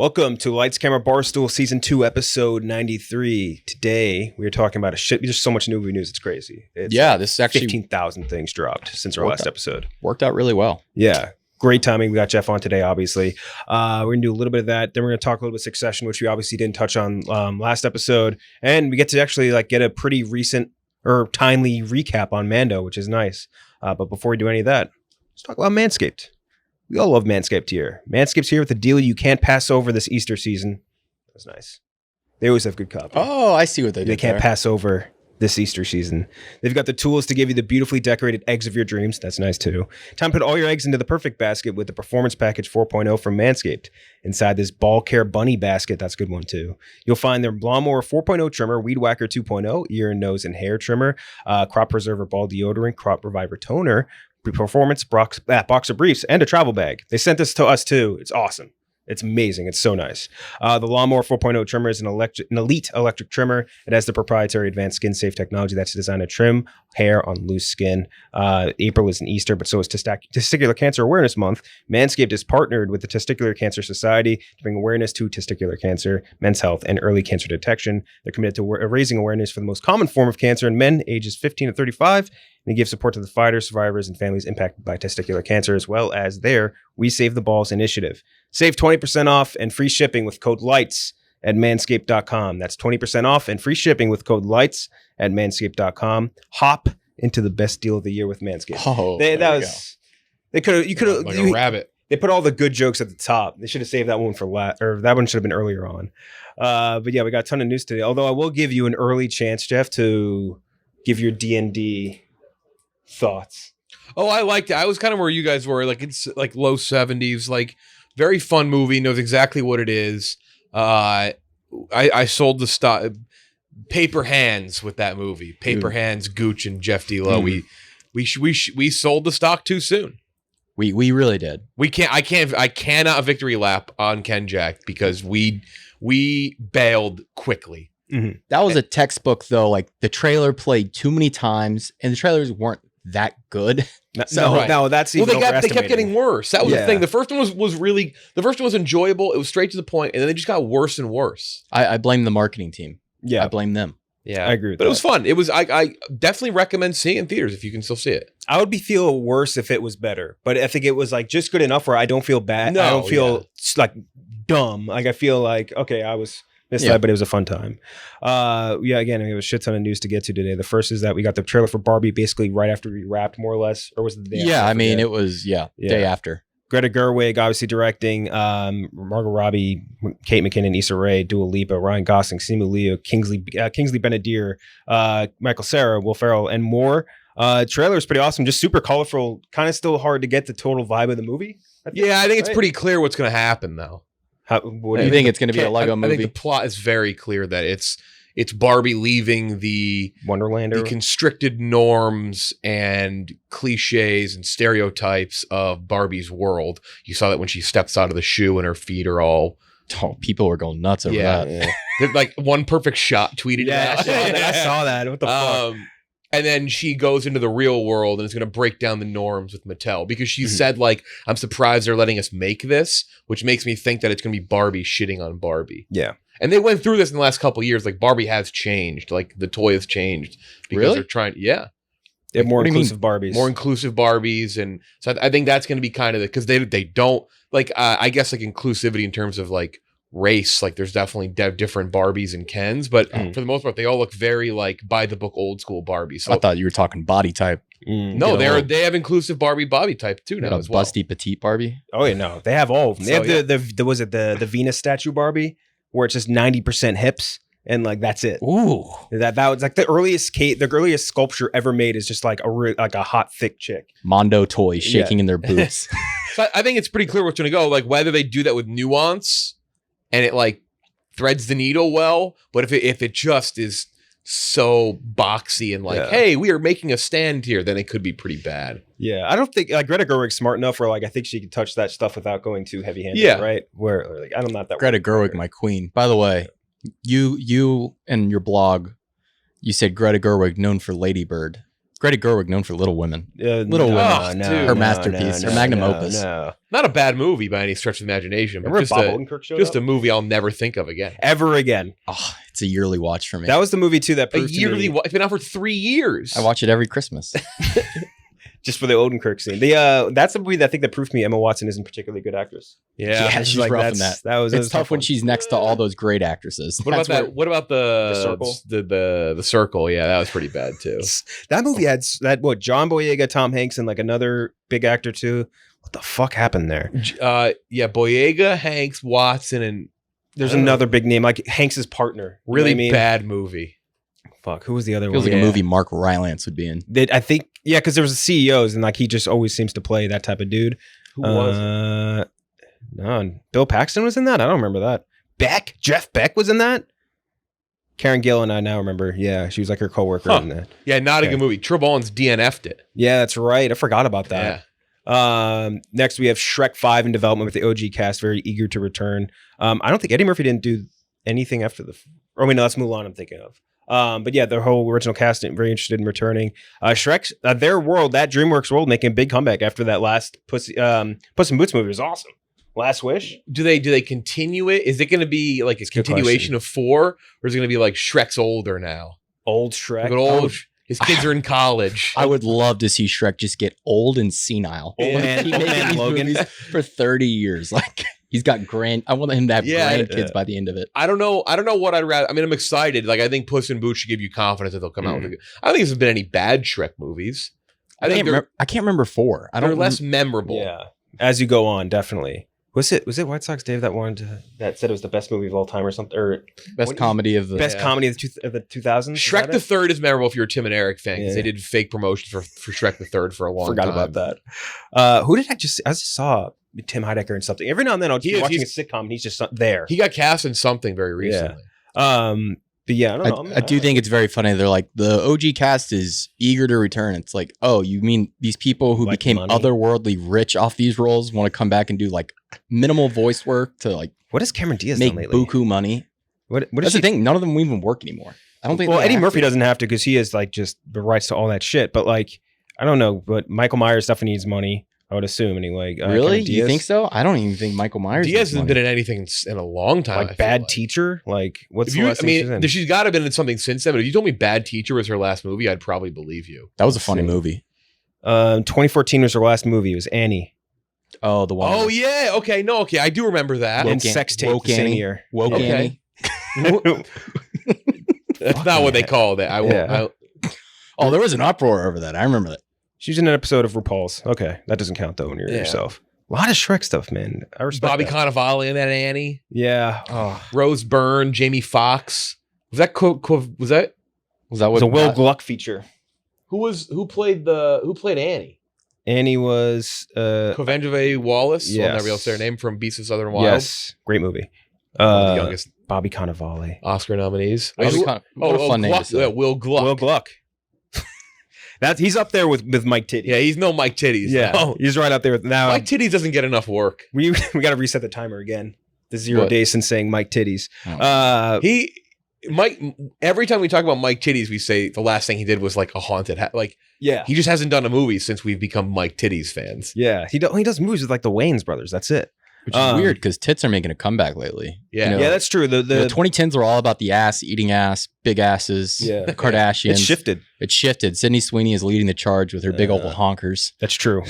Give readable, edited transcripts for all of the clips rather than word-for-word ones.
Welcome to Lights Camera Barstool Season 2, Episode 93. Today, we are talking about there's so much new movie news, it's crazy. This is actually 15,000 things dropped since our last episode. Worked out really well. Yeah, great timing. We got Jeff on today, obviously. We're going to do a little bit of that. Then we're going to talk a little bit of Succession, which we obviously didn't touch on last episode. And we get to actually get a pretty recent or timely recap on Mando, which is nice. But before we do any of that, let's talk about Manscaped. We all love Manscaped here. Manscaped's here with a deal you can't pass over this Easter season. That's nice. They always have good copy. Oh, I see what they did. They can't pass over this Easter season. They've got the tools to give you the beautifully decorated eggs of your dreams. That's nice too. Time to put all your eggs into the perfect basket with the Performance Package 4.0 from Manscaped. Inside this Ball Care Bunny basket, that's a good one too. You'll find their Lawnmower 4.0 trimmer, Weed Whacker 2.0, ear and nose and hair trimmer, Crop Preserver Ball Deodorant, Crop Reviver Toner, Performance boxer briefs, and a travel bag. They sent this to us too. It's awesome. It's amazing. It's so nice. The Lawnmower 4.0 trimmer is an elite electric trimmer. It has the proprietary advanced skin-safe technology that's designed to trim hair on loose skin. April is an Easter, but so is Testicular Cancer Awareness Month. Manscaped is partnered with the Testicular Cancer Society to bring awareness to testicular cancer, men's health, and early cancer detection. They're committed to raising awareness for the most common form of cancer in men ages 15 to 35, and they give support to the fighters, survivors, and families impacted by testicular cancer, as well as their We Save the Balls initiative. Save 20% off and free shipping with code LIGHTS at manscaped.com. That's 20% off and free shipping with code LIGHTS at manscaped.com. Hop into the best deal of the year with Manscaped. Oh, you could have like a rabbit. They put all the good jokes at the top. They should have saved that one for or that one should have been earlier on. But yeah, we got a ton of news today. Although I will give you an early chance, Jeff, to give your D&D thoughts. Oh, I liked it. I was kind of where you guys were. It's like low 70s, very fun movie, knows exactly what it is. I sold the stock, Paper Hands with that movie. Paper Hands, Gooch, and Jeff D'Lo. We sold the stock too soon. We really did. I cannot victory lap on Ken Jack because we bailed quickly. Mm-hmm. That was a textbook though. The trailer played too many times and the trailers weren't that good. No, that's even they kept getting worse. That was the thing. The first one was enjoyable. It was straight to the point, and then they just got worse and worse. I blame the marketing team. Yeah, I blame them. Yeah, I agree with that. But it was fun. It was. I definitely recommend seeing it in theaters if you can still see it. I would feel worse if it was better, but I think it was just good enough where I don't feel bad. I don't feel dumb. I feel okay, I was missed that, but it was a fun time. Again, we have a shit ton of news to get to today. The first is that we got the trailer for Barbie basically right after we wrapped, more or less, or was it the day after? It was day after. Greta Gerwig obviously directing, Margot Robbie, Kate McKinnon, Issa Rae, Dua Lipa, Ryan Gosling, Simu Liu, Kingsley Benadir, Michael Cera, Will Ferrell, and more. Trailer is pretty awesome, just super colorful, kind of still hard to get the total vibe of the movie. I think it's pretty clear what's going to happen though. What do you think? It's going to be a Lego movie? I think the plot is very clear that it's Barbie leaving the Wonderland, the constricted norms and cliches and stereotypes of Barbie's world. You saw that when she steps out of the shoe and her feet are all. Oh, people were going nuts over that. Yeah. They're one perfect shot tweeted. I saw that. What the fuck? And then she goes into the real world and is going to break down the norms with Mattel because she said, I'm surprised they're letting us make this, which makes me think that it's going to be Barbie shitting on Barbie. Yeah. And they went through this in the last couple of years. Barbie has changed. The toy has changed. Because they're trying, They have more inclusive Barbies. More inclusive Barbies. And so I think that's going to be kind of because they don't, I guess, inclusivity in terms of, race, there's definitely different Barbies and Kens, but for the most part they all look very by the book old school Barbies. So I thought you were talking body type. No, they have inclusive body type too now as well. Busty petite Barbie. Oh yeah, no, they have all of them. They have the Venus statue Barbie where it's just 90% hips and that's it. Ooh, that was the earliest sculpture ever made is just a hot thick chick. Mondo toys shaking in their boots. So I think it's pretty clear what's going to go. Whether they do that with nuance and it threads the needle well, but if it just is so boxy and hey, we are making a stand here, then it could be pretty bad. Yeah, I don't think Greta Gerwig's smart enough where I think she could touch that stuff without going too heavy-handed. Yeah, right. Where I'm not that. Greta Gerwig, my queen. By the way, you and your blog, you said Greta Gerwig known for Lady Bird. Greta Gerwig, known for Little Women. Little Women. Her masterpiece, her magnum opus. No. Not a bad movie by any stretch of imagination, but just a movie I'll never think of again. Ever again. Oh, it's a yearly watch for me. That was the movie, too, that proved It's been out for 3 years. I watch it every Christmas. Just for the Odenkirk scene. That's the movie that I think that proved to me Emma Watson isn't a particularly good actress. Yeah, she's rough in that. It's tough when she's next to all those great actresses. What about the Circle? The Circle. Yeah, that was pretty bad too. That movie had John Boyega, Tom Hanks, and like another big actor too. What the fuck happened there? Boyega, Hanks, Watson, and there's another big name like Hanks's partner. Really bad movie. Fuck, who was the other one? Feels like a movie Mark Rylance would be in. I think, because there was the CEOs, and like he just always seems to play that type of dude. Who was it? No, Bill Paxton was in that? I don't remember that. Jeff Beck was in that? Karen Gill and I now remember. Yeah, she was like her coworker in that. Yeah, not a good movie. Trebon's DNF'd it. Yeah, that's right. I forgot about that. Yeah. Next, we have Shrek 5 in development with the OG cast, very eager to return. I don't think Eddie Murphy didn't do anything after no, that's Mulan I'm thinking of. But yeah, their whole original cast very interested in returning. Shrek's their world, that DreamWorks world, making a big comeback after that last Puss in Boots movie was awesome. Last Wish. Do they continue it? Is it going to be like a continuation of 4, or is it going to be like Shrek's older now? Old Shrek. His kids are in college. I would love to see Shrek just get old and senile. Old man Logan for 30 years. Like he's got I want him to have grandkids by the end of it. I don't know what I'd rather. I mean, I'm excited. Like I think Puss in Boots should give you confidence that they'll come out with it. I don't think there's been any bad Shrek movies. I can't remember 4. They're less memorable. Yeah. As you go on, definitely. Was it White Sox Dave that said it was the best movie of all time or something, or best comedy of the 2000s? Shrek the Third is memorable if you're a Tim and Eric fan because they did fake promotion for Shrek the Third for a long time. Forgot about that. Who did I just saw Tim Heidecker in something. Every now and then I'll be watching a sitcom and he's just there. He got cast in something very recently. Yeah. But yeah, I don't know. I do think it's very funny. They're like, the OG cast is eager to return. It's like, oh, you mean these people who became otherworldly rich off these roles want to come back and do like minimal voice work to like what has Cameron Diaz make done lately? Buku money? That's the thing. None of them even work anymore. I don't think. Well, Eddie Murphy doesn't have to because he has like just the rights to all that shit. But like, I don't know. But Michael Myers definitely needs money. I would assume anyway. Really? You think so? I don't even think Michael Myers. Diaz hasn't been in anything in a long time. Like Bad Teacher? Like what's the last thing she's in? She's got to have been in something since then. But if you told me Bad Teacher was her last movie, I'd probably believe you. That was a funny movie. 2014 was her last movie. It was Annie. Oh, the one. Oh yeah. Okay. No. Okay. I do remember that. And Sex Tape the same year. Woke Annie. That's not what they called it. Oh, there was an uproar over that. I remember that. She's in an episode of RuPaul's. Okay, that doesn't count though when you're yourself. A lot of Shrek stuff, man. I respect Bobby that. Cannavale in that Annie. Yeah. Oh. Rose Byrne, Jamie Foxx. Was that a Will Gluck feature? Who played Annie? Annie was Quvenzhané Wallis. Yes. I'll never be able to say her name from Beasts of Southern Wild. Yes, great movie. The youngest Bobby Cannavale. Oscar nominees. What a fun name to say. Will Gluck. Will Gluck. He's up there with Mike Titties. Yeah, he's no Mike Titties. Yeah, no. He's right up there with now. Mike Titties doesn't get enough work. We got to reset the timer again. The 0 days since saying Mike Titties. Every time we talk about Mike Titties, we say the last thing he did was like a haunted he just hasn't done a movie since we've become Mike Titties fans. Yeah, he does movies with like the Wayans brothers. That's it. Which is weird because tits are making a comeback lately. Yeah, yeah, that's true. The 2010s are all about the ass, eating ass, big asses, the Kardashians. It's shifted. Sydney Sweeney is leading the charge with her big old honkers. That's true.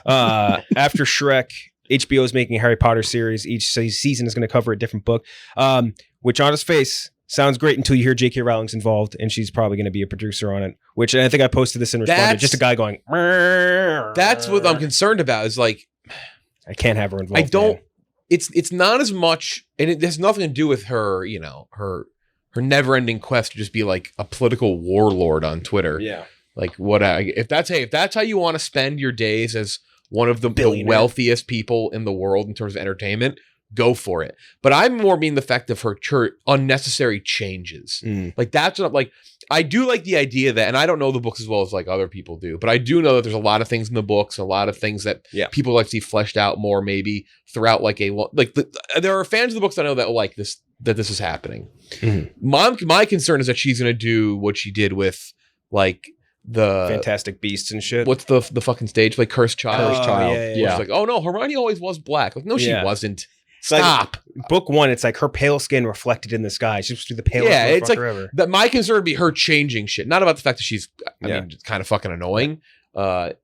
After Shrek, HBO is making a Harry Potter series. Each season is going to cover a different book, which on its face sounds great until you hear J.K. Rowling's involved, and she's probably going to be a producer on it. Which I think I posted this in response. Just a guy going. That's what I'm concerned about. Is like. I can't have her involved. I don't. Man. It's not as much, and it has nothing to do with her. You know, her never-ending quest to just be like a political warlord on Twitter. Yeah. Like if that's how you want to spend your days as one of the wealthiest people in the world in terms of entertainment, go for it. But I'm more mean the fact of her unnecessary changes. Like that's what like. I do like the idea that, and I don't know the books as well as like other people do, but I do know that there's a lot of things in the books, a lot of things that people like to see fleshed out more, maybe throughout like there are fans of the books I know that like this is happening. Mm-hmm. My concern is that she's going to do what she did with like Fantastic Beasts and shit. What's the fucking stage play? Cursed Child. Cursed Child. Yeah. It's like, oh no, Hermione always was black. Like, no, she wasn't. Stop. Like, book 1, it's like her pale skin reflected in the sky. She's supposed to be the palest. Yeah, it's like forever. that. My concern would be her changing shit, not about the fact that she's. I mean, it's kind of fucking annoying. But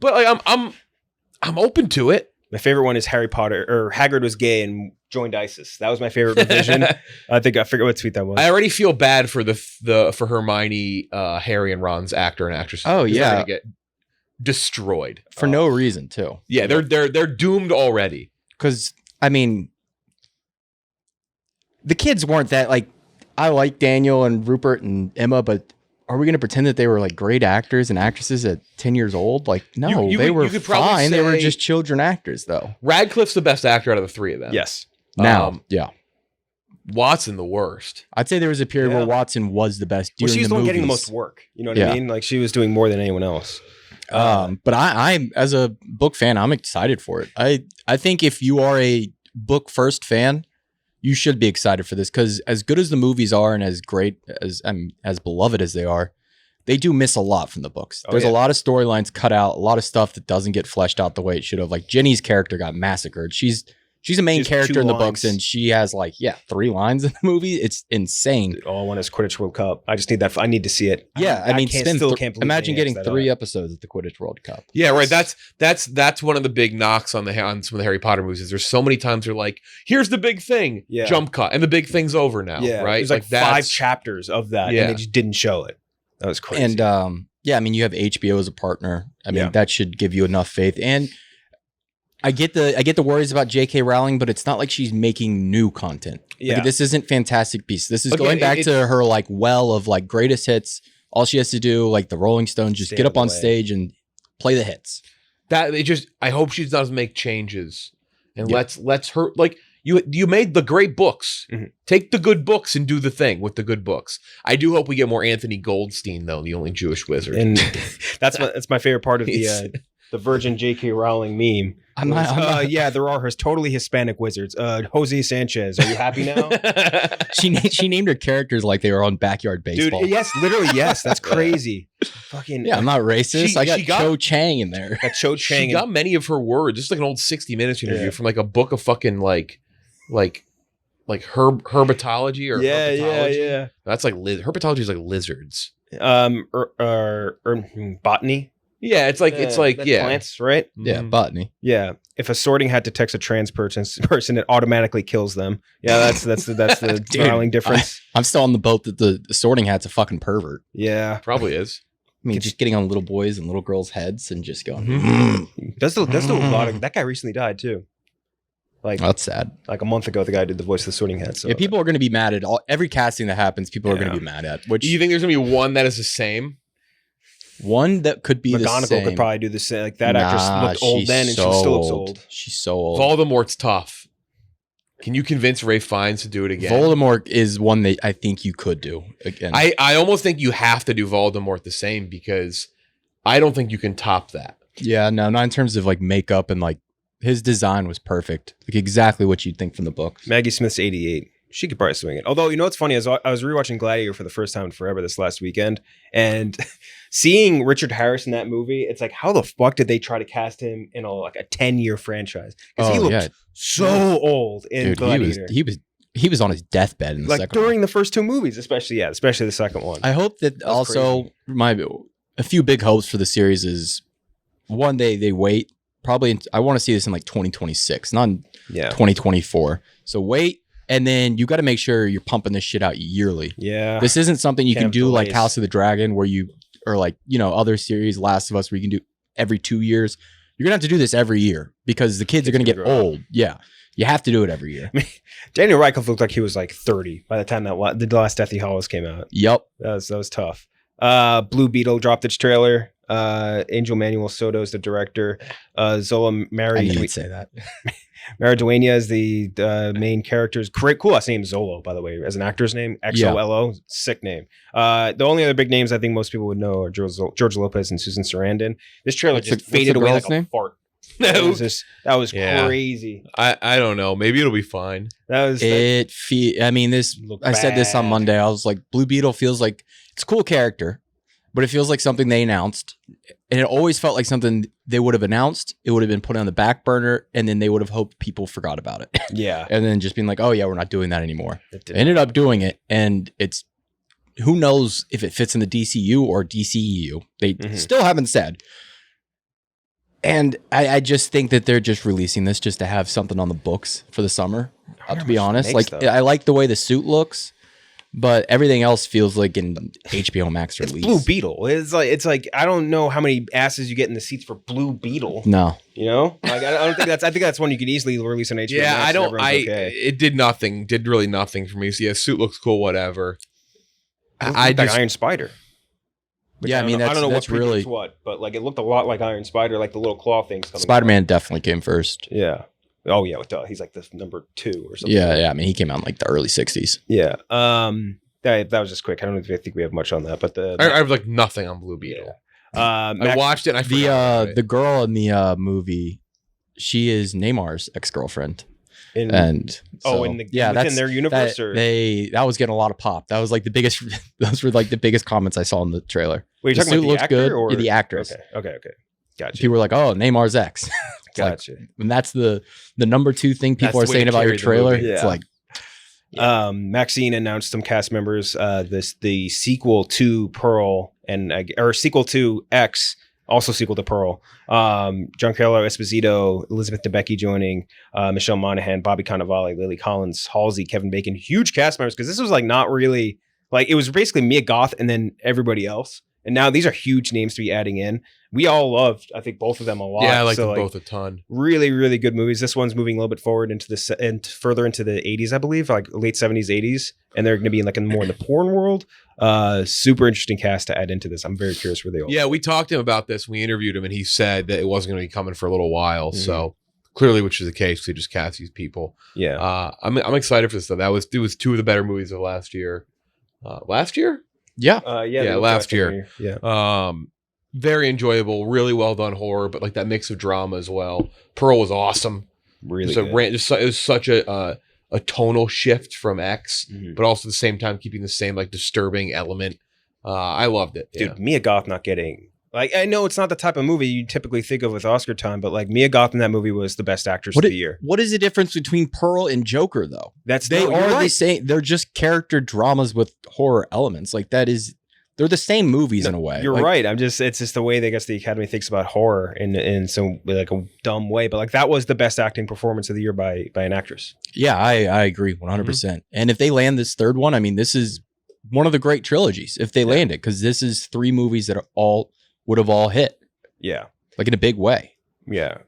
like, I'm open to it. My favorite one is Harry Potter, or Hagrid was gay and joined ISIS. That was my favorite revision. I forget what tweet that was. I already feel bad for for Hermione, Harry, and Ron's actor and actress. Oh yeah, they're gonna get destroyed for no reason too. Yeah, they're doomed already. Because I mean, the kids weren't that like. I like Daniel and Rupert and Emma, but are we going to pretend that they were like great actors and actresses at 10 years old? Like, no, they were fine. They were just children actors, though. Radcliffe's the best actor out of the three of them. Yes. Now, yeah. Watson the worst. I'd say there was a period where Watson was the best. Well, she was the one getting the most work. You know what I mean? Like, she was doing more than anyone else. But I'm as a book fan, I'm excited for it. I think if you are a book first fan, you should be excited for this, because as good as the movies are and as great as beloved as they are, they do miss a lot from the books. There's a lot of storylines cut out, a lot of stuff that doesn't get fleshed out the way it should have. Like Jenny's character got massacred. She's a main character in the books, and she has 3 lines in the movie. It's insane. All I want is Quidditch World Cup. I just need that. I need to see it. Yeah, I mean, can't believe imagine getting 3 episodes at the Quidditch World Cup. Yeah, right. That's one of the big knocks on some of the Harry Potter movies. Is there's so many times they're like, here's the big thing, jump cut, and the big thing's over now. Yeah, right. There's like 5 chapters of that, and they just didn't show it. That was crazy. And I mean, you have HBO as a partner. I mean, that should give you enough faith. And I get the worries about J.K. Rowling, but it's not like she's making new content. Yeah, this isn't Fantastic Beasts. This is going back to her well of greatest hits. All she has to do, like the Rolling Stones, just get up on stage and play the hits. I hope she doesn't make changes, and let's her you made the great books. Mm-hmm. Take the good books and do the thing with the good books. I do hope we get more Anthony Goldstein, though, the only Jewish wizard. And that's my favorite part of the Virgin J.K. Rowling meme. Yeah, there are totally Hispanic wizards. Jose Sanchez, are you happy now? She named her characters like they were on Backyard Baseball. Dude, yes, literally, yes. That's crazy. Fucking I'm not racist. I got Cho Chang in there. Got Cho Chang. She got many of her words. Just like an old 60 Minutes interview from a book of fucking like herpetology or herpetology. Yeah. That's like herpetology is like lizards. Botany. Yeah, it's like plants, right? Yeah, botany. Yeah, if a sorting hat detects a trans person, it automatically kills them. Yeah, that's the Rowling difference. I'm still on the boat that the sorting hat's a fucking pervert. Yeah, probably is. I mean, just getting on little boys and little girls' heads and just going. Does a lot of that guy recently died too? Like that's sad. Like a month ago, the guy did the voice of the sorting hat. So people are going to be mad at every casting that happens. People are going to be mad at. Do you think there's going to be one that is the same? One that could be the same. could probably do the same. Like that actress looked old then, and she still looks old. She's so old. Voldemort's tough. Can you convince Ralph Fiennes to do it again? Voldemort is one that I think you could do again. I almost think you have to do Voldemort the same, because I don't think you can top that. Yeah, no, not in terms of makeup and his design was perfect, exactly what you'd think from the book. Maggie Smith's 88. She could probably swing it. Although, you know what's funny is I was rewatching Gladiator for the first time in forever this last weekend, and seeing Richard Harris in that movie, it's like, how the fuck did they try to cast him in a 10-year franchise? Because he looked so old in Gladiator. He was on his deathbed in the second during the first 2 movies, especially the second one. I hope that also a few big hopes for the series is one, they wait probably. I want to see this in 2026, not in 2024. So wait. And then you got to make sure you're pumping this shit out yearly. Yeah. This isn't something you can do like House of the Dragon, where you, or other series, Last of Us, where you can do every 2 years. You're going to have to do this every year because the kids are going to get old. Yeah. You have to do it every year. Daniel Radcliffe looked like he was 30 by the time that the last Deathly Hallows came out. Yep. That was tough. Blue Beetle dropped its trailer. Angel Manuel Soto is the director. Zola Mary. I knew you'd say that. Maridueña is the main character's great, cool last name, Zolo, by the way, as an actor's name. XOLO, sick name. The only other big names I think most people would know are George Lopez and Susan Sarandon. This trailer just faded away like a fart. That was crazy. I don't know. Maybe it'll be fine. I mean, I said this on Monday. I was like, Blue Beetle feels like it's a cool character, but it feels like something they announced, and it always felt like something they would have announced. It would have been put on the back burner, and then they would have hoped people forgot about it. Yeah. And then just being like, oh yeah, we're not doing that anymore. They ended up doing it, and it's who knows if it fits in the DCU or DCEU. They still haven't said. And I just think that they're just releasing this just to have something on the books for the summer. To be honest, I like the way the suit looks, but everything else feels like an HBO Max release. It's Blue Beetle. It's like I don't know how many asses you get in the seats for Blue Beetle. No, you know, like I don't think that's. I think that's one you could easily release on HBO. Yeah, Max I don't. Okay. It did nothing. Did really nothing for me. So yeah, suit looks cool. Whatever. I just Iron Spider. Yeah, I mean that's really what, but like it looked a lot like Iron Spider, like the little claw things. Spider-Man definitely came first. Yeah. Oh yeah, he's like the number 2 or something. Yeah. I mean, he came out in like the early '60s. Yeah. That was just quick. I don't think we have much on that, but I have like nothing on Blue Beetle. Yeah. I watched it. And I forgot the girl in the movie, she is Neymar's ex-girlfriend. That's within their universe, that was getting a lot of pop. That was like the biggest. Those were like the biggest comments I saw in the trailer. Wait, you're talking about the actor or the actress? Okay. Gotcha. People were like, "Oh, Neymar's ex." Gotcha. Like, and that's the number 2 thing people are saying about your trailer. Yeah. It's like, MaXXXine announced some cast members. The sequel to Pearl or sequel to X, also sequel to Pearl. Giancarlo Esposito, Elizabeth Debicki joining, Michelle Monaghan, Bobby Cannavale, Lily Collins, Halsey, Kevin Bacon, huge cast members because this was like not really like it was basically Mia Goth and then everybody else. And now these are huge names to be adding in. We all loved, I think, both of them a lot. Yeah, I like them both a ton. Really, really good movies. This one's moving a little bit forward and further into the 80s, I believe, like late 70s, 80s. And they're going to be like more in the porn world. Super interesting cast to add into this. I'm very curious where they all. Yeah, we talked to him about this. We interviewed him, and he said that it wasn't going to be coming for a little while. So clearly, which is the case, they just cast these people. Yeah, I'm excited for this stuff. It was 2 of the better movies of last year. Last year? Yeah, last year. Yeah. Very enjoyable, really well done horror, but like that mix of drama as well. Pearl was awesome. Really, it was such a tonal shift from X, but also at the same time keeping the same like disturbing element. I loved it, dude. Mia Goth not getting like I know it's not the type of movie you typically think of with Oscar time, but like Mia Goth in that movie was the best actress of the year. What is the difference between Pearl and Joker though? The same. They're just character dramas with horror elements. Like they're the same movies in a way. You're right. it's just the way I guess the Academy thinks about horror in some like a dumb way. But like that was the best acting performance of the year by an actress. Yeah, I agree 100%. And if they land this third one, I mean, this is one of the great trilogies if they land it, because this is 3 movies that would have all hit. Yeah, like in a big way. Yeah.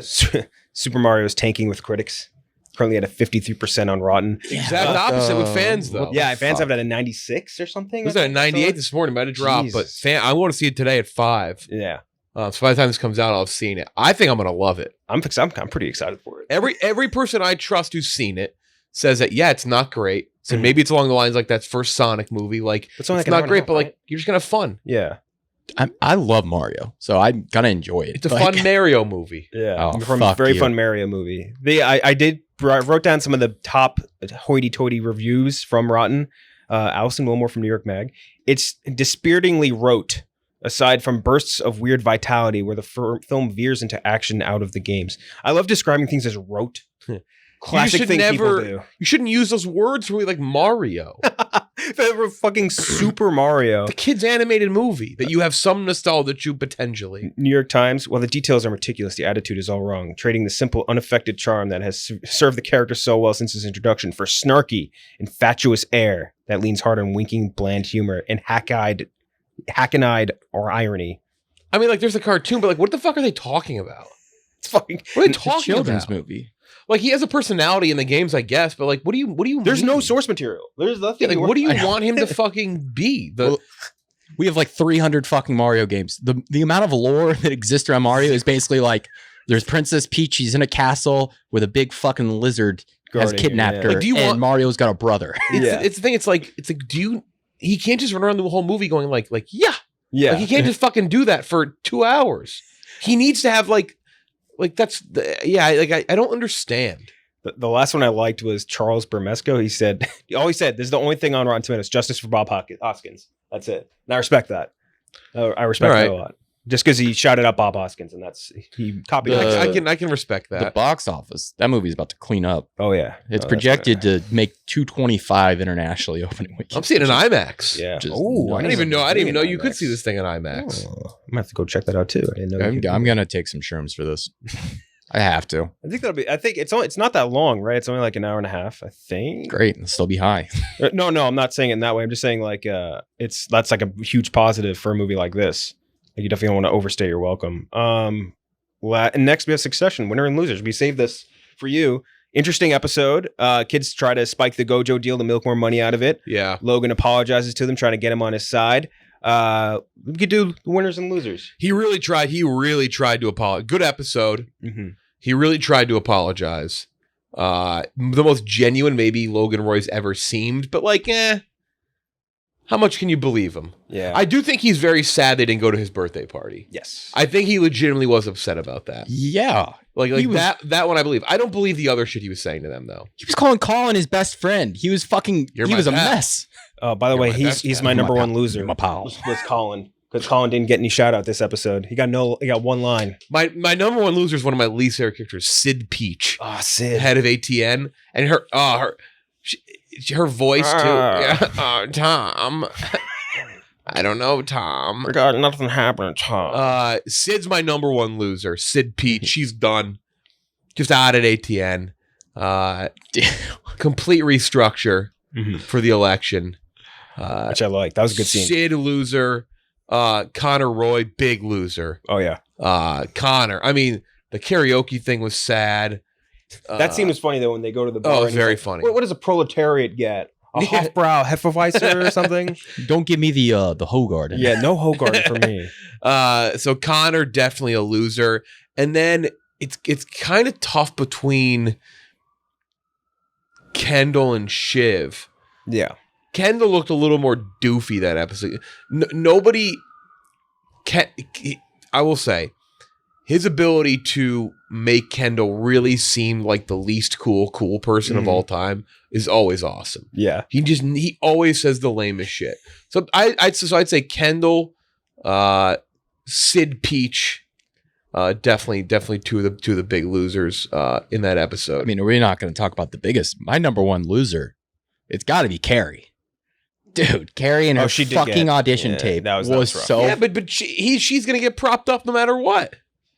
Super Mario is tanking with critics. Currently at a 53% on Rotten. Exact opposite with fans, though. Yeah, fans have it at a 96 or something. It was at a 98 this morning. Might have dropped, but I want to see it today at 5. Yeah. So by the time this comes out, I'll have seen it. I think I'm going to love it. I'm pretty excited for it. Every person I trust who's seen it says that, yeah, it's not great. So maybe it's along the lines like that first Sonic movie. Like, it's not great, but like, you're just going to have fun. Yeah. I love Mario, so I kind of enjoy it. It's a fun Mario movie. Yeah, very fun Mario movie. I wrote down some of the top hoity-toity reviews from Rotten. Allison Wilmore from New York Mag. It's dispiritingly rote, aside from bursts of weird vitality where the film veers into action out of the games. I love describing things as rote. Classic thing people do. You shouldn't use those words really like Mario. Fucking Super Mario. The kid's animated movie that you have some nostalgia to potentially. New York Times, while the details are meticulous, the attitude is all wrong, trading the simple, unaffected charm that has served the character so well since his introduction for snarky, infatuous air that leans hard on winking, bland humor and hack-eyed or irony. I mean, like, there's a cartoon, but like, what the fuck are they talking about? It's fucking... What are they talking about? Children's movie. Like, he has a personality in the games, I guess, but like, what do you There's mean? no source material. There's nothing. Yeah, like, what do you want him to fucking be? We have like 300 fucking Mario games. The amount of lore that exists around Mario is basically like, there's Princess Peach, she's in a castle with a big fucking lizard has kidnapped her, like, and Mario's got a brother. It's the thing, it's like, he can't just run around the whole movie going like, yeah. Like, he can't just fucking do that for 2 hours. He needs to have like that's I don't understand. The last one I liked was Charles Bermesco. He said, this is the only thing on Rotten Tomatoes, justice for Bob Hoskins. That's it. And I respect that. I respect All right. that a lot. Just because he shouted out Bob Hoskins, and he copied. I can respect The that. box office, that movie's about to clean up. Oh yeah, It's projected to make 225 internationally opening weekend. I'm seeing an IMAX. Yeah. Just Oh, I didn't even know you could see this thing in IMAX. Oh, I'm gonna have to go check that out too. I didn't know. I'm gonna take some shrooms for this. I have to. I think that'll be. I think it's not that long, right? It's only like an hour and a half. I think. Great, and still be high. No, I'm not saying it in that way. I'm just saying like that's like a huge positive for a movie like this. Like you definitely don't want to overstay your welcome. And next we have Succession, winner and losers. We saved this for you. Interesting episode. Kids try to spike the Gojo deal to milk more money out of it. Yeah. Logan apologizes to them, trying to get him on his side. We could do winners and losers. He really tried to apologize. Good episode. Mm-hmm. He really tried to apologize. The most genuine maybe Logan Roy's ever seemed, but like, how much can you believe him? Yeah. I do think he's very sad they didn't go to his birthday party. Yes. I think he legitimately was upset about that. Yeah. Like that one I believe. I don't believe the other shit he was saying to them though. He was calling Colin his best friend. He was fucking. You're he my was a pal. mess. By the You're way, my he's best my friend. number You're my one pal. loser. You're my pal. Was Colin, because Colin didn't get any shout out this episode. He got one line. My number one loser is one of my least favorite characters, Sid Peach, Ah, Sid. head of ATN, and her voice too. Yeah. Tom. I don't know, Tom. God, nothing happened, Tom. Sid's my number one loser. Sid Peach, she's done. Just out at ATN. Complete restructure for the election. Which I like. That was a good scene. Sid loser. Connor Roy, big loser. Oh yeah. Connor. I mean, the karaoke thing was sad. That scene was funny though when they go to the bar. Oh, and it's he's very like, funny. What does a proletariat get? A Yeah. Hofbrau Hefeweiser or something? Don't give me the Hogarden. Yeah, no Hogarden for me. So Connor definitely a loser, and then it's kind of tough between Kendall and Shiv. Yeah. Kendall looked a little more doofy that episode. Nobody can. I will say, his ability to make Kendall really seem like the least cool person of all time is always awesome. Yeah. He always says the lamest shit. So I'd say Kendall, Sid Peach, definitely two of the big losers in that episode. I mean, we're not going to talk about the biggest. My number one loser, it's got to be Carrie. Dude, Carrie and her fucking audition tape that was was rough. so. Yeah, but she's gonna get propped up no matter what.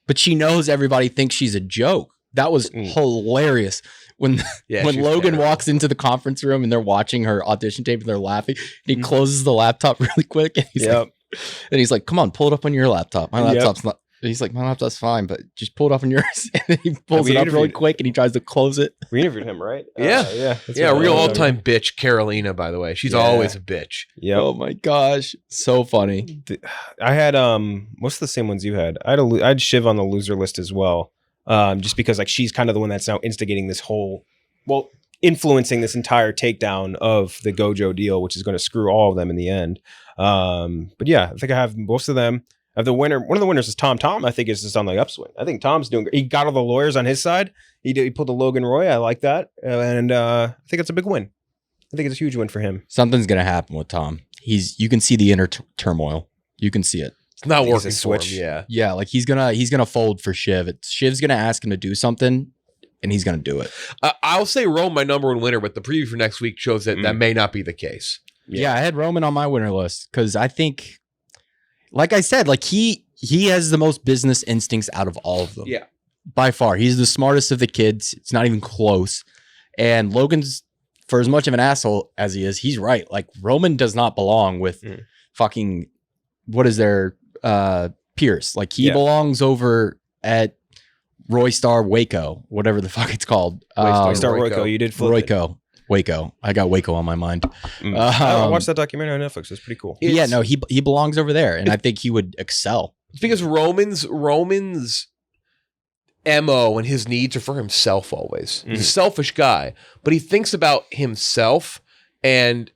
But she knows everybody thinks she's a joke. That was hilarious. When Logan walks into the conference room and they're watching her audition tape and they're laughing, and he closes the laptop really quick and he's like, "Come on, pull it up on your laptop. My laptop's not." And he's like, "My laptop's fine, but just pull it up on yours." And then he pulls it up really quick and he tries to close it. We interviewed him, right? Yeah. Real all-time bitch, Carolina. By the way, she's always a bitch. Yeah. Oh my gosh, so funny. I had what's the same ones you had? I had Shiv on the loser list as well. Just because like she's kind of the one that's now instigating this whole, influencing this entire takedown of the Gojo deal, which is going to screw all of them in the end. But yeah, I think I have most of them. I have the winner. One of the winners is Tom. Tom, I think, is just on the upswing. I think Tom's doing. He got all the lawyers on his side. He pulled the Logan Roy. I like that, and I think it's a big win. I think it's a huge win for him. Something's gonna happen with Tom. You can see the inner turmoil. You can see it. It's not working it's a for switch. him. Yeah, like he's gonna fold for Shiv. Shiv's gonna ask him to do something, and he's gonna do it. I'll say Rome my number one winner, but the preview for next week shows that that may not be the case. Yeah, I had Roman on my winner list because I think, like I said, like he has the most business instincts out of all of them. Yeah, by far, he's the smartest of the kids. It's not even close. And Logan's, for as much of an asshole as he is, he's right. Like Roman does not belong with fucking what is their Pierce. Like he belongs over at Roystar Waco, whatever the fuck it's called. Roystar Waco. You did flip it. Waco. I got Waco on my mind. I watched that documentary on Netflix. It's pretty cool. Yeah, no, he belongs over there, and I think he would excel. It's because Roman's MO and his needs are for himself always. He's a selfish guy, but he thinks about himself and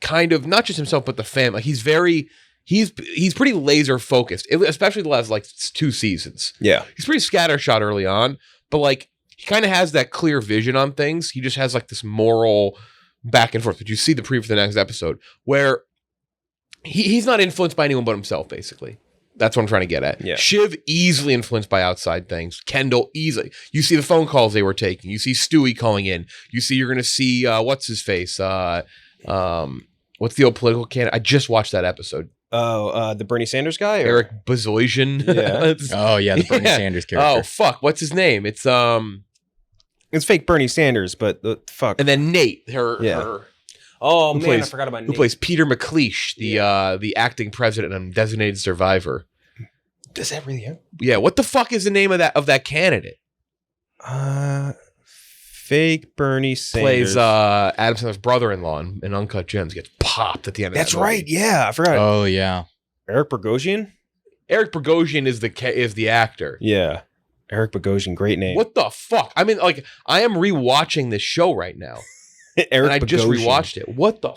kind of not just himself, but the family. He's pretty laser focused, especially the last 2 seasons. Yeah. He's pretty scattershot early on, but like he kind of has that clear vision on things. He just has like this moral back and forth. But you see the preview for the next episode where he's not influenced by anyone but himself, basically. That's what I'm trying to get at. Yeah. Shiv easily influenced by outside things. Kendall easily. You see the phone calls they were taking. You see Stewie calling in. You're going to see what's his face. What's the old political candidate? I just watched that episode. Oh, the Bernie Sanders guy, or? Eric Bazoisian. Yeah. Oh yeah, the Bernie Sanders character. Oh fuck, what's his name? It's fake Bernie Sanders, but fuck. And then Nate, her. Oh Who man, plays- I forgot about Who Nate. plays Peter McLeish, the acting president and designated survivor. Does that really happen? Yeah, what the fuck is the name of that candidate? Fake Bernie Sanders Plays Adam Sandler's brother-in-law in Uncut Gems. Gets popped at the end of That's that movie. right. Yeah, I forgot. Oh yeah. Eric Bogosian. Eric Bogosian is the actor. Yeah, Eric Bogosian, great name. What the fuck? I mean, like, I am rewatching this show right now, Eric and I just Bogosian. rewatched it. What the?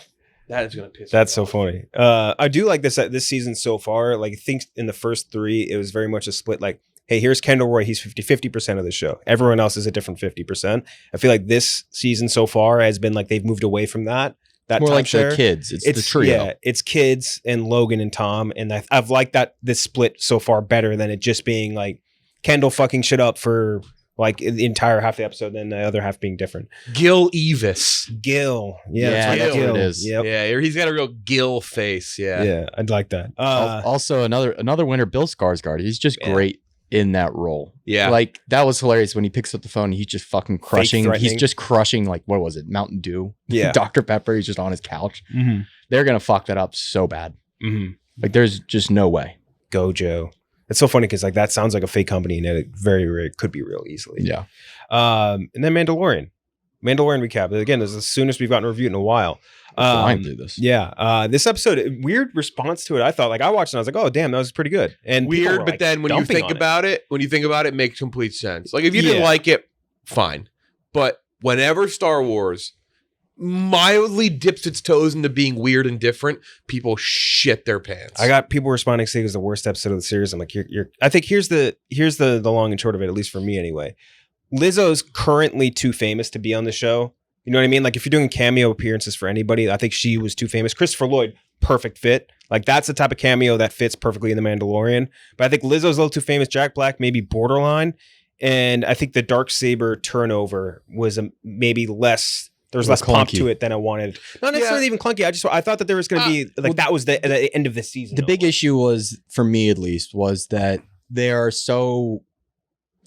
That is gonna piss. That's me so off. funny. I do like this season so far. Like, I think in the first 3, it was very much a split. Like, hey, here's Kendall Roy. He's 50% of the show. Everyone else is a different 50%. I feel like this season so far has been like they've moved away from that. More like timeshare. the kids. It's the trio. Yeah, it's kids and Logan and Tom. And I've liked this split so far better than it just being like Kendall fucking shit up for like the entire half the episode, then the other half being different. Gil Evis. Gil. Yeah, Yeah, that's that's what it is. Yep. Yeah, he's got a real Gil face. Yeah. Yeah, I'd like that. Also, another winner, Bill Skarsgård. He's just Yeah. great in that role. Yeah. Like that was hilarious when he picks up the phone. And he's just fucking crushing. He's threatening. just crushing. Like what was it? Mountain Dew. Yeah. Dr Pepper. He's just on his couch. Mm-hmm. They're gonna fuck that up so bad. Mm-hmm. Like there's just no way. Gojo. It's so funny because like that sounds like a fake company and it very could be real easily. Yeah. And then Mandalorian recap. Again, this is the soonest we've gotten reviewed in a while. Flying through this. Yeah. This episode, weird response to it. I thought like I watched it and I was like, oh damn, that was pretty good. And people Weird, were, but like, then when you dumping think on about it, it makes complete sense. Like if you didn't Yeah. like it, fine. But whenever Star Wars mildly dips its toes into being weird and different, people shit their pants. I got people responding saying it was the worst episode of the series. I'm like, you're I think here's the long and short of it, at least for me anyway. Lizzo's currently too famous to be on the show. You know what I mean? Like if you're doing cameo appearances for anybody, I think she was too famous. Christopher Lloyd, perfect fit. Like that's the type of cameo that fits perfectly in The Mandalorian. But I think Lizzo's a little too famous. Jack Black, maybe borderline. And I think the Darksaber turnover was maybe less. There was less pump clunky. to it than I wanted. Not necessarily even clunky. I thought that there was going to be like that was the end of the season. The big issue was, for me at least, was that they are so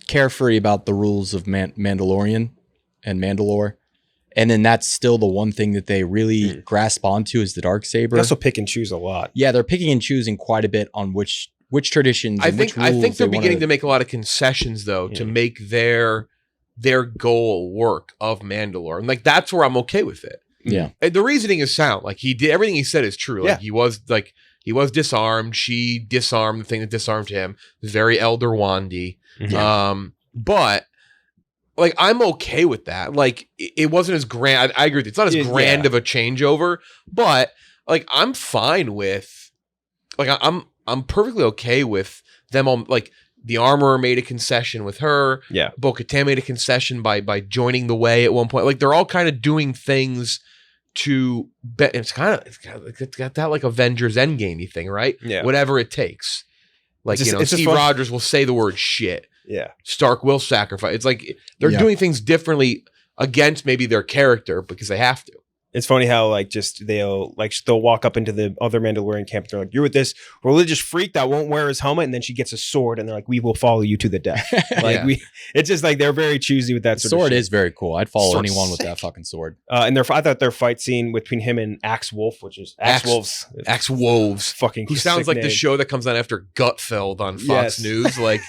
carefree about the rules of Mandalorian and Mandalore. And then that's still the one thing that they really grasp onto is the Darksaber. They also pick and choose a lot. Yeah, they're picking and choosing quite a bit on which traditions. I and think which rules they're they beginning wanna- to make a lot of concessions though to make their goal work of Mandalore. And like that's where I'm okay with it. Yeah. And the reasoning is sound. Like he did everything he said is true. Like he was disarmed. She disarmed the thing that disarmed him. It was very Elder Wandy. But like I'm okay with that. Like it wasn't as grand. I agree with you. It's not as grand of a changeover, but like I'm fine with like I'm perfectly okay with them all. Like the Armorer made a concession with her. Yeah. Bo-Katan made a concession by joining the way at one point. Like they're all kind of doing things to bet. It's got that like Avengers Endgame-y thing, right? Yeah. Whatever it takes. Like, It's just Steve fun- Rogers will say the word shit. Yeah. Stark will sacrifice. It's like they're doing things differently against maybe their character because they have to. It's funny how like just they'll walk up into the other Mandalorian camp. And they're like, "You're with this religious freak that won't wear his helmet," and then she gets a sword, and they're like, "We will follow you to the death." Like it's just like they're very choosy with that The sort sword of shit. is very cool. I'd follow Sword's anyone with sick. that fucking sword. And I thought their fight scene between him and Axe Wolf, which is Axe Wolf's Fucking who sounds sick like the name. show that comes on after Gutfeld on Fox Yes. News. Like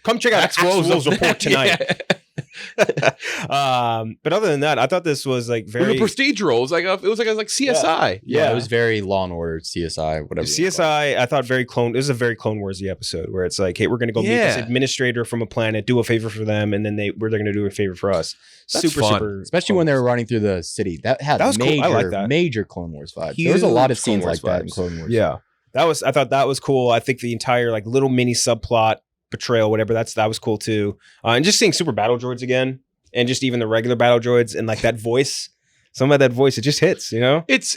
Come check out Axe Wolf's report tonight. Yeah. But other than that, I thought this was like It very was a procedural. It was like CSI. Yeah, it was very Law and Order, CSI, whatever. CSI. I thought very clone. This is a very Clone Warsy episode where it's like, hey, we're going to go meet this administrator from a planet, do a favor for them, and then they're going to do a favor for us. That's fun. Especially when they were running through the city. That had That was cool. major, I like that. major Clone Wars vibes. There was a lot of Huge Clone scenes Wars like that in vibes. Clone Wars. Yeah, I thought that was cool. I think the entire like little mini subplot betrayal, whatever, that was cool too. And just seeing super battle droids again, and just even the regular battle droids, and like that voice, some of that voice, it just hits. You know, It's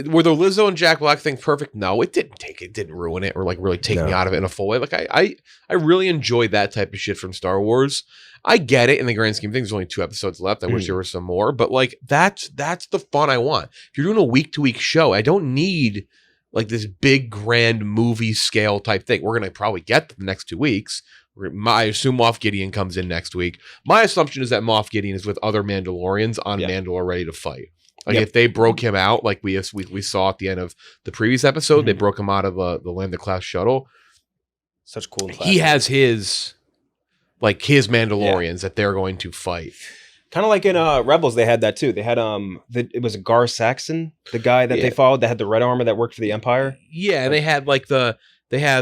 were the Lizzo and Jack Black thing perfect? No, it didn't ruin it or like really take me out of it in a full way. Like I really enjoyed that type of shit from Star Wars. I get it in the grand scheme of things. There's only 2 episodes left. I wish there were some more, but like that's the fun I want. If you're doing a week-to-week show, I don't need like this big grand movie scale type thing. We're gonna probably get the next 2 weeks. I assume Moff Gideon comes in next week. My assumption is that Moff Gideon is with other Mandalorians on Mandalore ready to fight. Like if they broke him out, like we saw at the end of the previous episode, they broke him out of the Lambda class shuttle. Such cool. He has his Mandalorians that they're going to fight. Kind of like in Rebels, they had that too. They had it was Gar Saxon, the guy that they followed that had the red armor that worked for the Empire. Yeah, and they had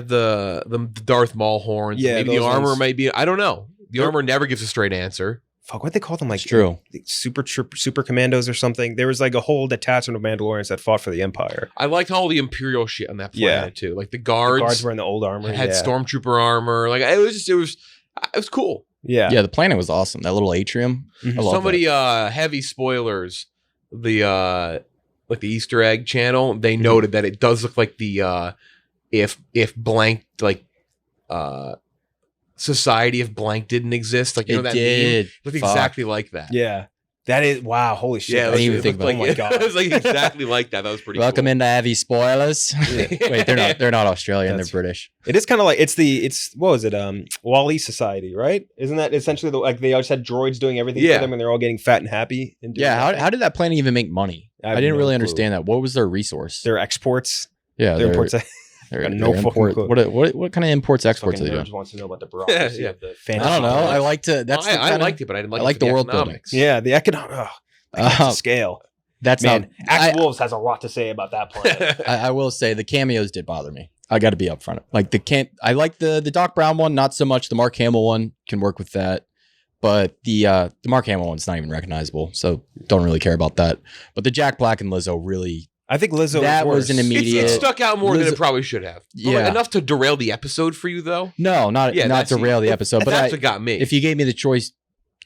the Darth Maul horns. Yeah, maybe the armor might be. I don't know. The armor never gives a straight answer. Fuck, what they call them? Like true. Super commandos or something. There was like a whole detachment of Mandalorians that fought for the Empire. I liked all the Imperial shit on that planet too. Like the guards. The guards were in the old armor. Had stormtrooper armor. Like it was cool. Yeah. Yeah, the planet was awesome. That little atrium. I love Somebody heavy spoilers. The like the Easter egg channel, they noted that it does look like the if blank like Society of Blank didn't exist. Like, you know, that did. Meme? It looked exactly like that. Yeah. That is, wow, holy shit. Yeah, I didn't even think about like, it. Oh my God. It was like exactly like that. That was pretty Welcome cool. into heavy spoilers. Wait, they're not Australian, they're British. It is kind of like, it's what was it? Wall-E Society, right? Isn't that essentially like they just had droids doing everything for them and they're all getting fat and happy? And how did that planet even make money? I didn't really understand that. What was their resource? Their exports. Yeah, their imports. What kind of imports exports are they doing? Wants to know about the bureaucracy of the fantasy. I don't know. I like to. That's I liked it, but I didn't like. I like the world building. Yeah, the economic scale. That's man. Axe Wolves has a lot to say about that planet. I will say the cameos did bother me. I got to be upfront. Like I like the Doc Brown one, not so much. The Mark Hamill one can work with that, but the Mark Hamill one's not even recognizable, so don't really care about that. But the Jack Black and Lizzo really. I think Lizzo was an immediate. It stuck out more than it probably should have. Yeah, enough to derail the episode for you, though. No, not derail the episode. But that's what got me. If you gave me the choice,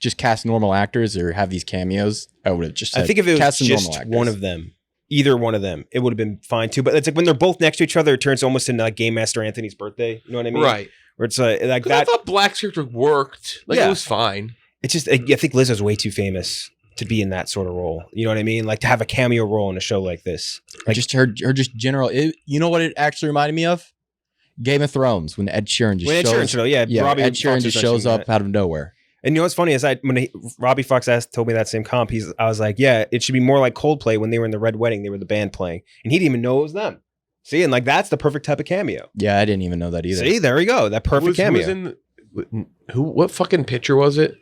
just cast normal actors or have these cameos, I would have just said, I think if it was just one of them, either one of them, it would have been fine too. But it's like when they're both next to each other, it turns almost into like Game Master Anthony's birthday. You know what I mean? Right. Where it's like that. I thought Black's character worked. Like it was fine. It's just I think Lizzo's way too famous to be in that sort of role. You know what I mean? Like to have a cameo role in a show like this. Like just her just general. You know what it actually reminded me of? Game of Thrones when Ed Sheeran just shows. Robbie Ed Sheeran just shows up out of nowhere. And you know what's funny is when Robbie Fox told me that same comp, I was like, yeah, it should be more like Coldplay when they were in the Red Wedding. They were the band playing, and he didn't even know it was them. See, and like that's the perfect type of cameo. Yeah, I didn't even know that either. See, there we go. That perfect cameo. What fucking picture was it?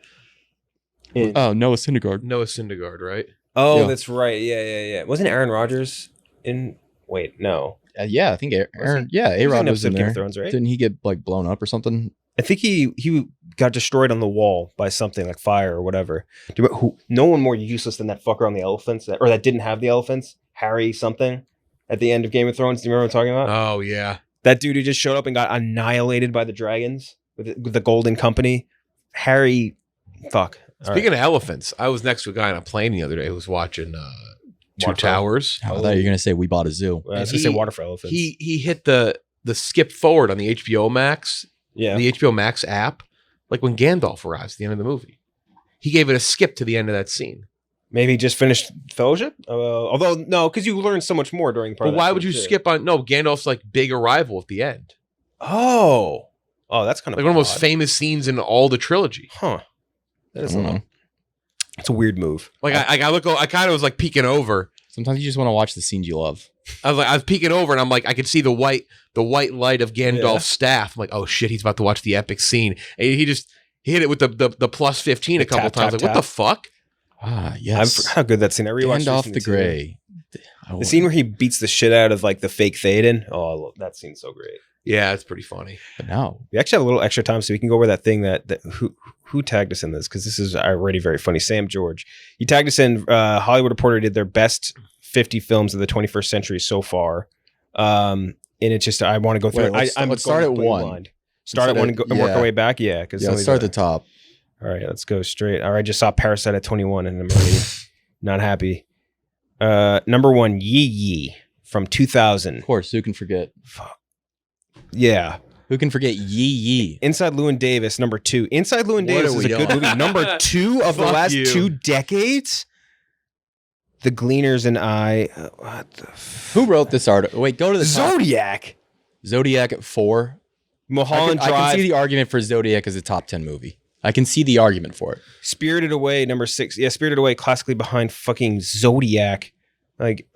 Noah Syndergaard. Noah Syndergaard, right? Oh, yeah. That's right. Yeah. Wasn't Aaron Rodgers in? Wait, no. Yeah, I think Aaron. Yeah, A-Rod was in there. Game of Thrones, right? Didn't he get like blown up or something? I think he got destroyed on the wall by something like fire or whatever. No one more useless than that fucker on the elephants, or that didn't have the elephants. Harry something at the end of Game of Thrones. Do you remember what I'm talking about? Oh yeah, that dude who just showed up and got annihilated by the dragons with the Golden Company. Harry, fuck. Speaking of elephants, I was next to a guy on a plane the other day who was watching Two Towers. I thought you were gonna say We Bought a Zoo. I was gonna say Water for Elephants. He hit the skip forward on the HBO Max. Yeah, the HBO Max app, like when Gandalf arrives at the end of the movie, he gave it a skip to the end of that scene. Maybe he just finished Fellowship. Although no, because you learn so much more during. But why would you skip on? No, Gandalf's like big arrival at the end. Oh, that's kind of like one of the most famous scenes in all the trilogy. Huh. That is it's a weird move. Like I kind of was like peeking over. Sometimes you just want to watch the scenes you love. I was peeking over and I'm like, I could see the white light of Gandalf's staff. I'm like, oh shit, he's about to watch the epic scene. And he hit it with the plus 15 a couple times. Like, what the fuck? Yes. How good that scene. I rewatched Gandalf the Grey. The scene where he beats the shit out of like the fake Théoden. Oh, that scene's so great. Yeah, it's pretty funty. But no, we actually have a little extra time, so we can go over that thing that who tagged us in this, because this is already very funny. Sam George, he tagged us in. Hollywood Reporter did their best 50 films of the 21st century so far, and it's just I want to go through. Let's start at one. Start at one and work our way back. Yeah, because let's start at the top. All right, let's go straight. All right, I just saw Parasite at 21, and I'm already not happy. Number 1, Yee Yee from 2000. Of course, who can forget? Yeah. Who can forget Yee Yee? Inside Llewyn Davis, number 2. Inside Llewyn Davis is a good movie. Number 2 of the last 2 decades. The Gleaners and I. What the Who wrote this article? Wait, go to the top. Zodiac. Zodiac at 4. Mulholland I Drive. can see the argument for Zodiac as a top 10 movie. I can see the argument for it. Spirited Away, number 6. Yeah, Spirited Away, classically behind fucking Zodiac. Like,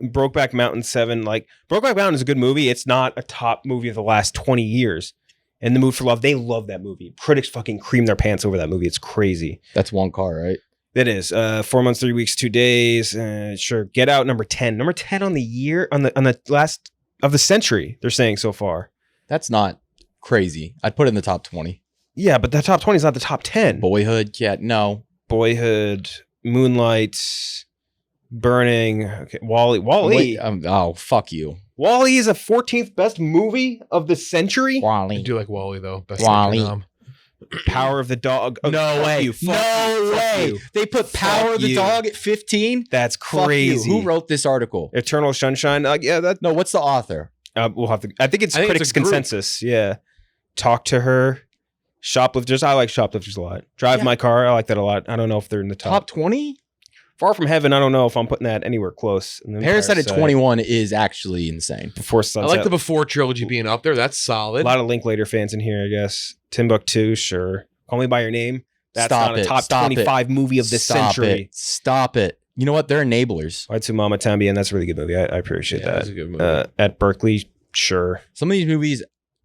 Brokeback Mountain 7. Like, Brokeback Mountain is a good movie. It's not a top movie of the last 20 years. And The Mood for Love, they love that movie. Critics fucking cream their pants over that movie. It's crazy. That's one car, right? It is. 4 months, 3 weeks, 2 days. Sure. Get Out, number 10. Number 10 on the year, on the last of the century, they're saying so far. That's not crazy. I'd put it in the top 20. Yeah, but the top 20 is not the top 10. Boyhood, yeah, no. Boyhood, Moonlight, Burning, okay, Wall-E. Wait, oh, fuck you. Wall-E is a 14th best movie of the century. I Wally. do like Wall-E though. Best Wall-E. Vietnam. Power of the Dog. Oh, No fuck way. you, fuck No you, fuck way. you. They put Power Fuck of the you. Dog at 15? That's Fuck crazy. you. Who wrote this article? Eternal Sunshine? Yeah, that. No, what's the author? We'll have to. I think it's I think critics' it's a group. consensus. Yeah. Talk to Her. Shoplifters. I like Shoplifters a lot. Drive My Car. I like that a lot. I don't know if they're in the Top 20? Far From Heaven. I don't know if I'm putting that anywhere close. And then Parasite at 21 is actually insane. Before I Sunset. like the Before trilogy being up there. That's A solid. lot of Linklater fans in here, I guess. Timbuktu, sure. Call Me By Your Name. That's Stop not a it. top Stop 25 movie of the Stop century. it. Stop it. You know what? They're enablers. Waitu Mama Tambien, that's a really good movie. I appreciate Yeah, that's a that. good movie. At Berkeley, sure. Some of these movies,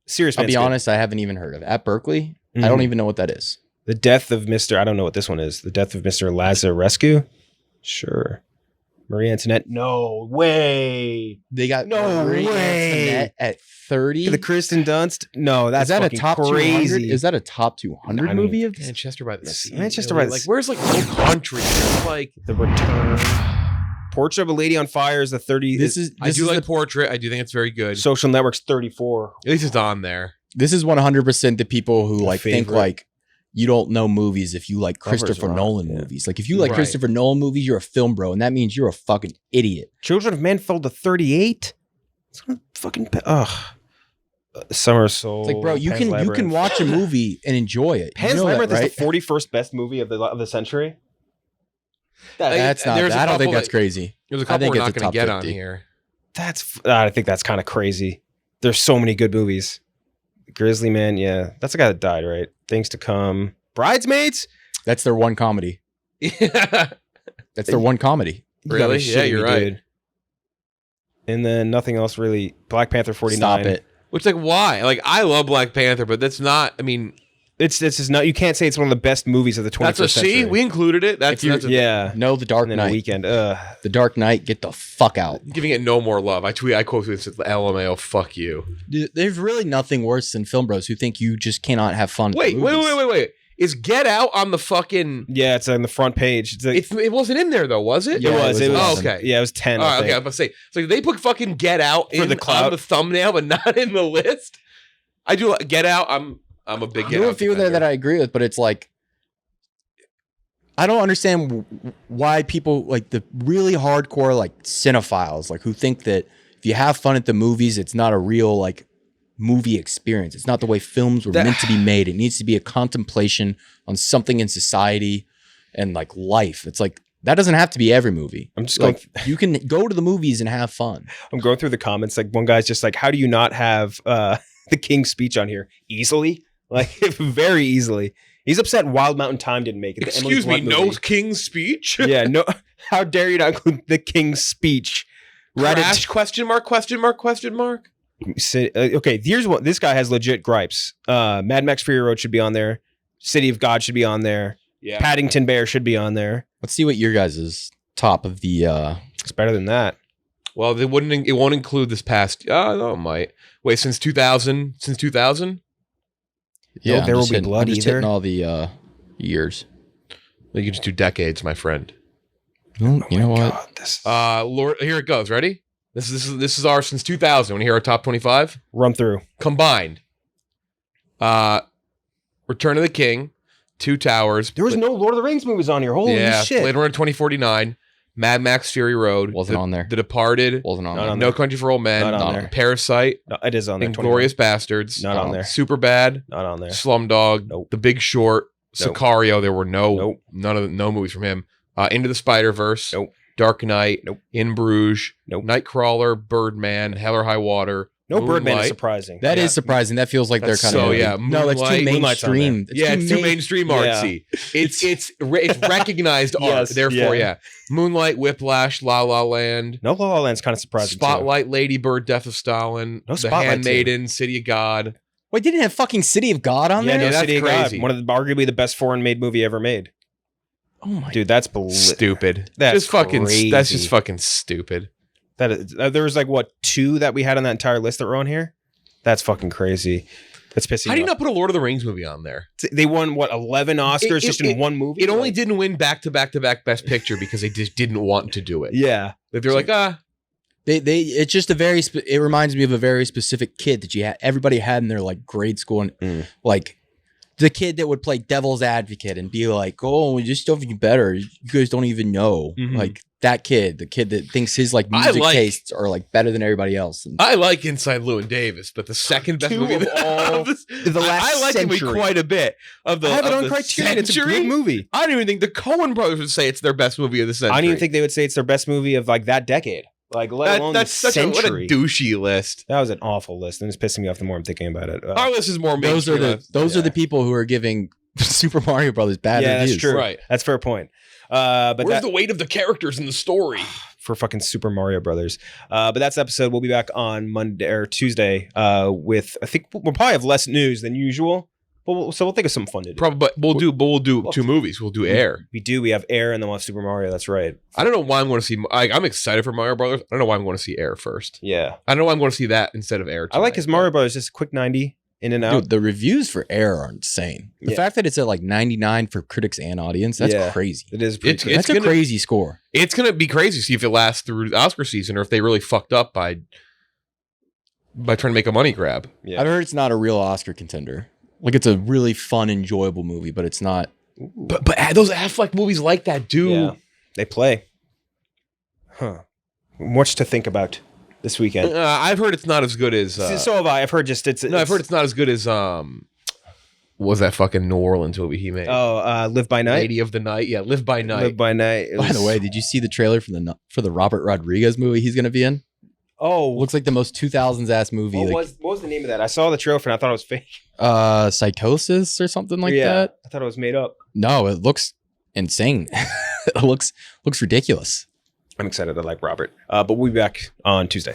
Serious I'll Man's be good. honest, I haven't even heard of. At Berkeley, I Mhm. don't even know what that is. The Death of Mr. I don't know what this one is. The Death of Mr. Lazarescu? Sure. Marie Antoinette? No way. They got No Marie way. Antoinette at 30. The Kristen Dunst? No, that's is that a fucking top crazy. 200? Is that a top 200 I mean, movie of this? Manchester by the Yes, Sea. Manchester really. by the Like Sea. where's like no country? It's like The Return. Portrait of a Lady on Fire is the 30. I do like Portrait. I do think it's very good. Social Network's 34. At least it's on there. This is 100% the people who like think favorite. like you don't know movies if you like Covers Christopher wrong, Nolan yeah. movies. Like if you like Right. Christopher Nolan movies, you're a film bro, and that means you're a fucking idiot. Children of Men fell to 38. It's gonna fucking. Summer of Soul. It's like, bro, you Pan's can Labyrinth. watch a movie and enjoy it. Pan's you know Labyrinth that, right? is the 41st best movie of the century. That's not. There's a I don't think couple that's that- crazy. There's a I couple think we're it's not a going top to get on 50. here. I think that's kind of crazy. There's so many good movies. Grizzly Man, yeah, that's the guy that died, right? Things to Come. Bridesmaids. That's their one comedy. That's their one comedy. You gotta be Really? Yeah, shitting you're me, right. dude. And then nothing else really. Black Panther 49. Stop it. Which like why? Like I love Black Panther, but that's not. I mean, It's just not. You can't say it's one of the best movies of the 21st that's a century. C. We included it. That's, If you- that's a, yeah. No, The Dark And then Knight. Weekend. The Dark Knight. Get the fuck out. giving it no more love. I quote this LMAO. Fuck you. Dude, there's really nothing worse than film bros who think you just cannot have fun. at Wait. the movies. Is Get Out on the fucking? Yeah, it's on the front page. It's like, It wasn't in there though, was it? Yeah, it was. it was Oh, 11. okay. Yeah, it was 10. All I right, okay. think. I was about to say, so they put fucking Get Out For in the clout. on the thumbnail, but not in the list. I do Get Out. I'm a big Get There are Out. a few there that I agree with, but it's like I don't understand why people like the really hardcore like cinephiles like who think that if you have fun at the movies, it's not a real like movie experience. It's not the way films were meant to be made. It needs to be a contemplation on something in society and like life. It's like that doesn't have to be every movie. I'm just Like you can go to the movies and have fun. I'm going through the comments. Like one guy's just like, "How do you not have the King's Speech on here easily? Like very easily." He's upset Wild Mountain Time didn't make it. the Emily Excuse me, Blunt no movie. King's Speech. Yeah, no. How dare you not include the King's Speech? Crash? Question mark? Question mark? Question mark? Okay, here's what this guy has legit gripes. Mad Max Fury Road should be on there. City of God should be on there. Yeah. Paddington Bear should be on there. Let's see what your guys' top of the It's better than that. Well, they wouldn't. It won't include this past. Oh, no, it might. Wait, since 2000. Since 2000. No, There I'm Will just Be hitting- Blood I'm just either. hitting all the years. You can just do decades, my friend. You know what? God, this Lord, here it goes. Ready? This is our since 2000. Want to hear our top 25 run through. combined? Return of the King, Two Towers. There was no Lord of the Rings movies on here. Holy shit! Blade Runner 2049, Mad Max Fury Road. Wasn't on there. The Departed. Wasn't on Not there. on No Country for Old Men. Not on there. Parasite. No, it is on there. Inglorious Bastards. Not on there. Superbad. Not on there. Slumdog. Nope. The Big Short. Nope. Sicario. There were Nope. no movies from him. Into the Spider-Verse. Nope. Dark Knight. Nope. In Bruges. Nope. Nightcrawler. Birdman. Hell or High Water. No, Birdman is Moonlight. surprising. That is surprising. That feels like That's they're kind so, of yeah, no, that's too Moonlight's on mainstream. It's too mainstream artsy. It's recognized art. Yes, Therefore, yeah. Moonlight, Whiplash, La La Land, No, La La Land's kind of surprising. Spotlight, Lady Bird, Death of Stalin, No The Spotlight, Handmaiden, City of God. Wait, didn't it have fucking City of God on Yeah, there? no, that's City of God, crazy. one of the arguably the best foreign made movie ever made. Oh my Dude, that's Stupid. That's just fucking. crazy. That's just fucking stupid. That is, there was like what 2 that we had on that entire list that were on here. That's fucking crazy. That's pissing. How do you me not put a Lord of the Rings movie on there? off. They won what 11 Oscars just in one movie. It only Like, didn't win back to back to back Best Picture because they just didn't want to do it. Yeah, They're like, It's just a very it reminds me of a very specific kid that everybody had in their like grade school and like the kid that would play devil's advocate and be like, "Oh, just stuff you better. You guys don't even know." Like that kid, the kid that thinks his like music tastes are like better than everybody else. And I like Inside Llewyn Davis, but the second best movie of all the last I like the movie century. quite a bit. Of the I have it of on the Criterion. It's a century. good movie. I don't even think the Coen brothers would say it's their best movie of the century. I don't even think they would say it's their best movie of like that decade. Like let alone that's the such a, what a century. douchey list. That was an awful list, and it's pissing me off the more I'm thinking about it. Our list is more those are mainstream. the the people who are giving Super Mario Brothers bad yeah, reviews. that's true. Right. That's a fair point. But Where's the weight of the characters in the story? for fucking Super Mario Brothers. But that's the episode. We'll be back on Monday or Tuesday with, I think we'll probably have less news than usual. But we'll think of something fun to do. Probably, but we'll do 2 movies. We'll do Air. We have Air and then we'll have Super Mario. That's right. I don't know why I'm going to see. I'm excited for Mario Brothers. I don't know why I'm going to see Air first. Yeah. I don't know why I'm going to see that instead of Air. I like tonight, his Mario Brothers, just a quick 90 in and out. Dude, the reviews for Air are insane. The fact that it's at like 99 for critics and audience, that's crazy. It is pretty It's That's a crazy score. It's going to be crazy to see if it lasts through the Oscar season or if they really fucked up by trying to make a money grab. Yeah. I've heard it's not a real Oscar contender. Like it's a really fun, enjoyable movie, but it's not. But those Affleck movies like that do. Yeah. They play. Huh. Much to think about this weekend. I've heard it's not as good as. So have I. I've heard just it's. I've heard it's not as good as. What was that fucking New Orleans movie he made? Live by Night. Lady of the Night. Yeah, Live by Night. Live by Night. By the way, did you see the trailer for the Robert Rodriguez movie he's going to be in? Oh, Looks like the most 2000s ass movie. what was the name of that? I saw the trailer and I thought it was fake. Psychosis or something like that. I thought it was made up. No, it looks insane. It looks ridiculous. I'm excited. I like Robert. But we'll be back on Tuesday.